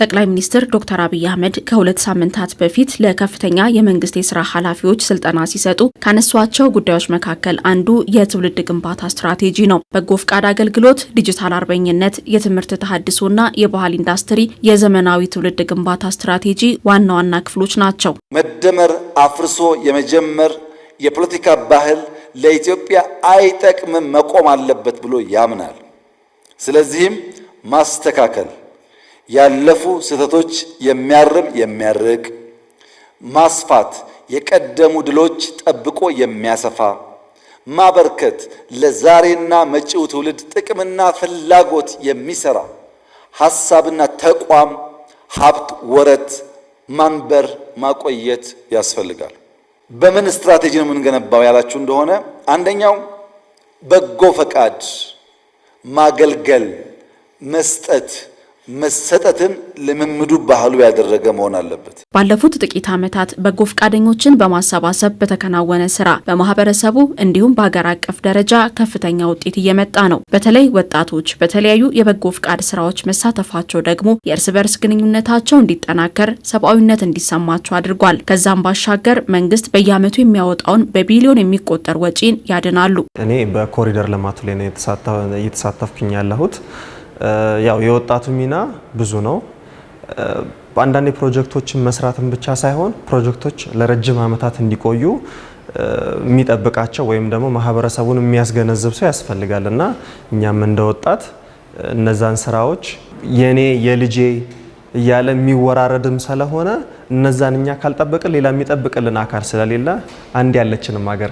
ጠቅላይ ሚኒስትር ዶክተር አብይ አህመድ ከሁለት ሳምንታት በፊት ለከፍተኛ የመንግስት የስራ ኃላፊዎች ስልጠና ሲሰጡ ካነሷቸው ጉዳዮች መካከል አንዱ የትውልድ ግንባታ ስትራቴጂ ነው። በጎ ፍቃድ አገልግሎት፣ ዲጂታል አርበኝነት፣ የትምህርት ተሐድሶና የባህል ኢንዱስትሪ የዘመናዊ ትውልድ ግንባታ ስትራቴጂ ዋና ዋና ክፍሎች ናቸው። መደመር አፍርሶ የመጀመር የፖለቲካ ባህል ለኢትዮጵያ አይጠቅምም፣ መቆም አለበት ብሎ ያምናል። ስለዚህም ማስተካከል ያለፉ ስህተቶች የሚያርቅ ማስፋት የቀደሙ ድሎች ጠብቆ የሚያሰፋ ማበርከት ለዛሬና መጪው ትውልድ ጥቅምና ፍላጎት የሚሰራ ሐሳብና ተቋም ሀብት ወረት ማንበር ማቆየት ያስፈልጋል። በምን ስትራቴጂ ነው የምንገነባው ያላችሁ እንደሆነ አንደኛው በጎ ፈቃድ ማገልገል መስጠት መሰጠትን ልምምዱ ባህሉ ያደረገ መሆን አለበት። ባለፉት ጥቂት ዓመታት በጎ ፈቃደኞችን በማሰባሰብ በተከናወነ ስራ በማህበረሰቡ እንዲሁም በአገር አቀፍ ደረጃ ከፍተኛ ውጤት እየመጣ ነው። በተለይ ወጣቶች በተለያዩ የበጎ ፈቃድ ስራዎች መሳተፋቸው ደግሞ የእርስ በርስ ግንኙነታቸው እንዲጠናከር፣ ሰብአዊነት እንዲሰማቸው አድርጓል። ከዛም ባሻገር መንግስት በየዓመቱ የሚያወጣውን በቢሊዮን የሚቆጠር ወጪን ያድናሉ። እኔ በኮሪደር ልማቱ ላይ ነው እየተሳተፍኩኝ ያለሁት። ያው የወጣቱ ሚና ብዙ ነው። በአንዳንድ ፕሮጀክቶችን መስራትን ብቻ ሳይሆን ፕሮጀክቶች ለረጅም ዓመታት እንዲቆዩ የሚጠብቃቸው ወይም ደግሞ ማህበረሰቡን የሚያስገነዝብ ሰው ያስፈልጋልና እኛም እንደወጣት እነዛን ስራዎች የኔ የልጄ እያለ የሚወራረድም ስለሆነ እነዛን እኛ ካልጠበቅን ሌላ የሚጠብቅልን አካል ስለሌለ አንድ ያለችንም ሀገር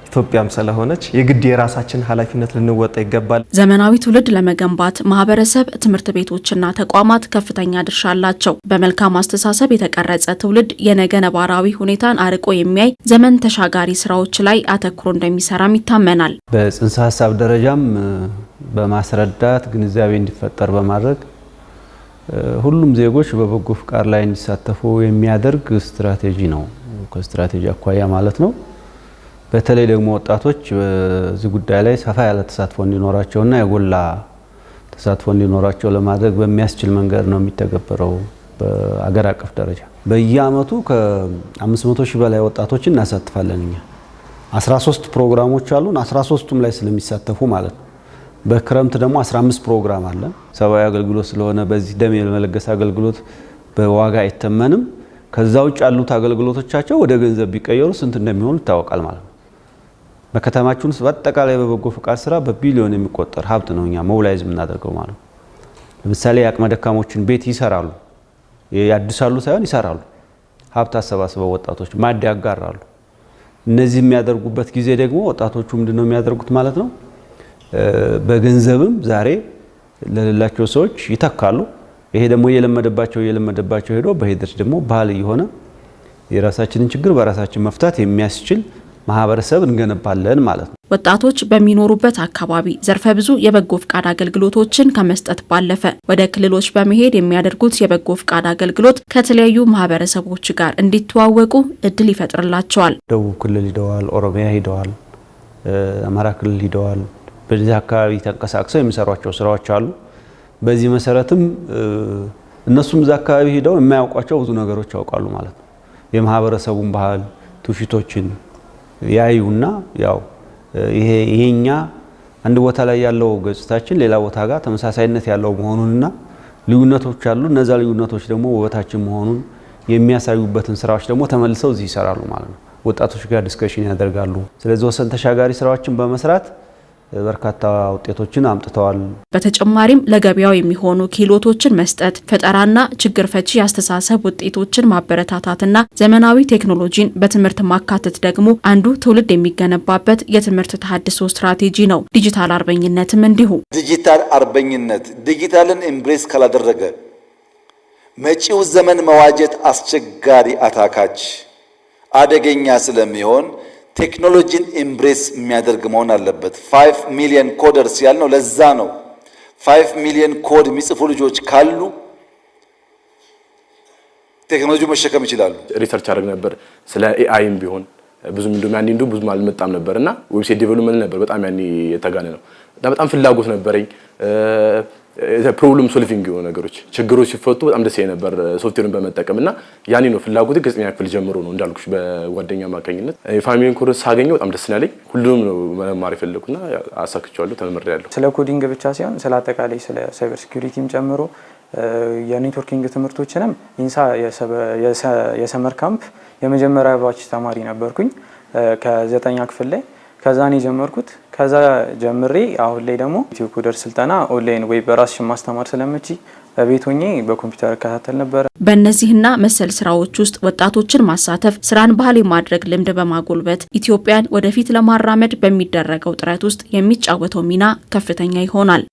ኢትዮጵያም ስለሆነች የግድ የራሳችን ኃላፊነት ልንወጣ ይገባል። ዘመናዊ ትውልድ ለመገንባት ማህበረሰብ፣ ትምህርት ቤቶችና ተቋማት ከፍተኛ ድርሻ አላቸው። በመልካም አስተሳሰብ የተቀረጸ ትውልድ የነገ ነባራዊ ሁኔታን አርቆ የሚያይ ዘመን ተሻጋሪ ስራዎች ላይ አተኩሮ እንደሚሰራም ይታመናል። በጽንሰ ሀሳብ ደረጃም በማስረዳት ግንዛቤ እንዲፈጠር በማድረግ ሁሉም ዜጎች በበጎ ፍቃድ ላይ እንዲሳተፉ የሚያደርግ ስትራቴጂ ነው። ከስትራቴጂ አኳያ ማለት ነው። በተለይ ደግሞ ወጣቶች በዚህ ጉዳይ ላይ ሰፋ ያለ ተሳትፎ እንዲኖራቸውና የጎላ ተሳትፎ እንዲኖራቸው ለማድረግ በሚያስችል መንገድ ነው የሚተገበረው። በአገር አቀፍ ደረጃ በየአመቱ ከ500 ሺህ በላይ ወጣቶችን እናሳትፋለን። እኛ 13 ፕሮግራሞች አሉን። 13ቱም ላይ ስለሚሳተፉ ማለት ነው። በክረምት ደግሞ 15 ፕሮግራም አለን። ሰብአዊ አገልግሎት ስለሆነ በዚህ ደም የመለገስ አገልግሎት በዋጋ አይተመንም። ከዛ ውጭ ያሉት አገልግሎቶቻቸው ወደ ገንዘብ ቢቀየሩ ስንት እንደሚሆኑ ይታወቃል ማለት ነው። በከተማችን ውስጥ በአጠቃላይ በበጎ ፍቃድ ስራ በቢሊዮን የሚቆጠር ሀብት ነው እኛ ሞቢላይዝ የምናደርገው ማለት ነው። ለምሳሌ የአቅመ ደካሞችን ቤት ይሰራሉ፣ ያድሳሉ ሳይሆን ይሰራሉ። ሀብት አሰባስበው ወጣቶች ማድ ያጋራሉ። እነዚህ የሚያደርጉበት ጊዜ ደግሞ ወጣቶቹ ምንድነው የሚያደርጉት ማለት ነው? በገንዘብም ዛሬ ለሌላቸው ሰዎች ይተካሉ። ይሄ ደግሞ እየለመደባቸው ሄዶ በሂደት ደግሞ ባህል የሆነ የራሳችንን ችግር በራሳችን መፍታት የሚያስችል ማህበረሰብ እንገነባለን ማለት ነው። ወጣቶች በሚኖሩበት አካባቢ ዘርፈ ብዙ የበጎ ፍቃድ አገልግሎቶችን ከመስጠት ባለፈ ወደ ክልሎች በመሄድ የሚያደርጉት የበጎ ፍቃድ አገልግሎት ከተለያዩ ማህበረሰቦች ጋር እንዲተዋወቁ እድል ይፈጥርላቸዋል። ደቡብ ክልል ሄደዋል፣ ኦሮሚያ ሄደዋል፣ አማራ ክልል ሄደዋል። በዚህ አካባቢ ተንቀሳቅሰው የሚሰሯቸው ስራዎች አሉ። በዚህ መሰረትም እነሱም እዛ አካባቢ ሄደው የማያውቋቸው ብዙ ነገሮች ያውቃሉ ማለት ነው። የማህበረሰቡን ባህል ትውፊቶችን ያዩና ያው ይሄኛ አንድ ቦታ ላይ ያለው ገጽታችን ሌላ ቦታ ጋር ተመሳሳይነት ያለው መሆኑንና ልዩነቶች አሉ። እነዛ ልዩነቶች ደግሞ ውበታችን መሆኑን የሚያሳዩበትን ስራዎች ደግሞ ተመልሰው እዚህ ይሰራሉ ማለት ነው። ወጣቶች ጋር ዲስከሽን ያደርጋሉ። ስለዚህ ወሰን ተሻጋሪ ስራዎችን በመስራት በርካታ ውጤቶችን አምጥተዋል። በተጨማሪም ለገበያው የሚሆኑ ክህሎቶችን መስጠት፣ ፈጠራና ችግር ፈቺ አስተሳሰብ ውጤቶችን ማበረታታትና ዘመናዊ ቴክኖሎጂን በትምህርት ማካተት ደግሞ አንዱ ትውልድ የሚገነባበት የትምህርት ተሐድሶ ስትራቴጂ ነው። ዲጂታል አርበኝነትም እንዲሁ። ዲጂታል አርበኝነት ዲጂታልን ኤምብሬስ ካላደረገ መጪው ዘመን መዋጀት አስቸጋሪ፣ አታካች፣ አደገኛ ስለሚሆን ቴክኖሎጂን ኤምብሬስ የሚያደርግ መሆን አለበት። 5 ሚሊዮን ኮደርስ ያልነው ለዛ ነው። 5 ሚሊዮን ኮድ የሚጽፉ ልጆች ካሉ ቴክኖሎጂ መሸከም ይችላሉ። ሪሰርች አድርግ ነበር ስለ ኤአይም ቢሆን ብዙም ብዙም አልመጣም ነበርና ዌብሳይት ዴቨሎፕመንት ነበር በጣም ያኔ የተጋነ ነው። በጣም ፍላጎት ነበረኝ። ፕሮብለም ሶልቪንግ የሆኑ ነገሮች ችግሮች ሲፈቱ በጣም ደስ ነበር ሶፍትዌርን በመጠቀምና ያኔ ነው ፍላጎቴ ከ9ኛ ክፍል ጀምሮ ነው እንዳልኩሽ በጓደኛ ማከኝነት የፋሚሊን ኮርስ ሳገኘው በጣም ደስ ያለኝ ሁሉም ነው መማር የፈለኩና አሳክቻለሁ ተመርሬያለሁ። ስለ ኮዲንግ ብቻ ሳይሆን ስለ አጠቃላይ ስለ ሳይበር ሴኩሪቲም ጨምሮ የኔትወርኪንግ ትምህርቶችንም ኢንሳ የሰመር ካምፕ የመጀመሪያ ባች ተማሪ ነበርኩኝ ከ9ኛ ክፍል ላይ ከዛ ነው ጀመርኩት። ከዛ ጀምሬ አሁን ላይ ደግሞ ኢትዮ ኮደር ስልጠና ኦንላይን ወይ በራስሽ ማስተማር ስለምቺ በቤት ሆኜ በኮምፒውተር እከታተል ነበር። በእነዚህና መሰል ስራዎች ውስጥ ወጣቶችን ማሳተፍ ስራን ባህል የማድረግ ልምድ በማጎልበት ኢትዮጵያን ወደፊት ለማራመድ በሚደረገው ጥረት ውስጥ የሚጫወተው ሚና ከፍተኛ ይሆናል።